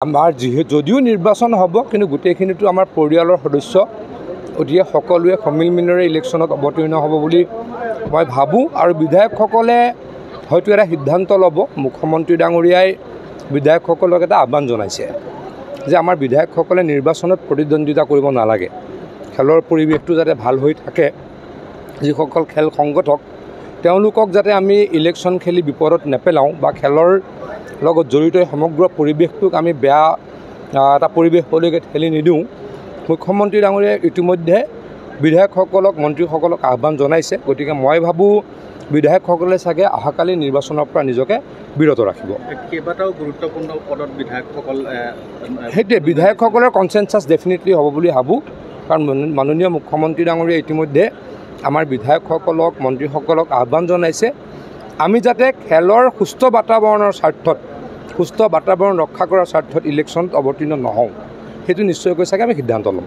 আমাৰ যদিও নিৰ্বাচন হ'ব কিন্তু গোটেইখিনিতো আমাৰ পৰিয়ালৰ সদস্য গতিকে সকলোৱে সমিল মিলেৰে ইলেকশ্যনত অৱতীৰ্ণ হ'ব বুলি মই ভাবোঁ আৰু বিধায়কসকলে হয়তো এটা সিদ্ধান্ত ল'ব। মুখ্যমন্ত্ৰী ডাঙৰীয়াই বিধায়কসকলক এটা আহ্বান জনাইছে যে আমাৰ বিধায়কসকলে নিৰ্বাচনত প্ৰতিদ্বন্দ্বিতা কৰিব নালাগে, খেলৰ পৰিৱেশটো যাতে ভাল হৈ থাকে, যিসকল খেল সংগঠক তেওঁলোকক যাতে আমি ইলেকশ্যন খেলি বিপদত নেপেলাওঁ বা খেলৰ লগত জড়িত সমগ্ৰ পৰিৱেশটোক আমি বেয়া এটা পৰিৱেশলৈকে ঠেলি নিদিওঁ। মুখ্যমন্ত্ৰী ডাঙৰীয়াই ইতিমধ্যে বিধায়কসকলক মন্ত্ৰীসকলক আহ্বান জনাইছে। গতিকে মই ভাবোঁ বিধায়কসকলে চাগে অহাকালি নিৰ্বাচনৰ পৰা নিজকে বিৰত ৰাখিব। কেইবাটাও গুৰুত্বপূৰ্ণ পদত বিধায়কসকল সেইটোৱে বিধায়কসকলৰ কনচেনচাছ ডেফিনেটলি হ'ব বুলি ভাবোঁ, কাৰণ মাননীয় মুখ্যমন্ত্ৰী ডাঙৰীয়াই ইতিমধ্যে আমাৰ বিধায়কসকলক মন্ত্ৰীসকলক আহ্বান জনাইছে আমি যাতে খেলৰ সুস্থ বাতাবৰণৰ স্বাৰ্থত সুস্থ বাতাবৰণ ৰক্ষা কৰাৰ স্বাৰ্থত ইলেকশ্যনত অৱতীৰ্ণ নহওঁ, সেইটো নিশ্চয়কৈ চাগে আমি সিদ্ধান্ত ল'ম।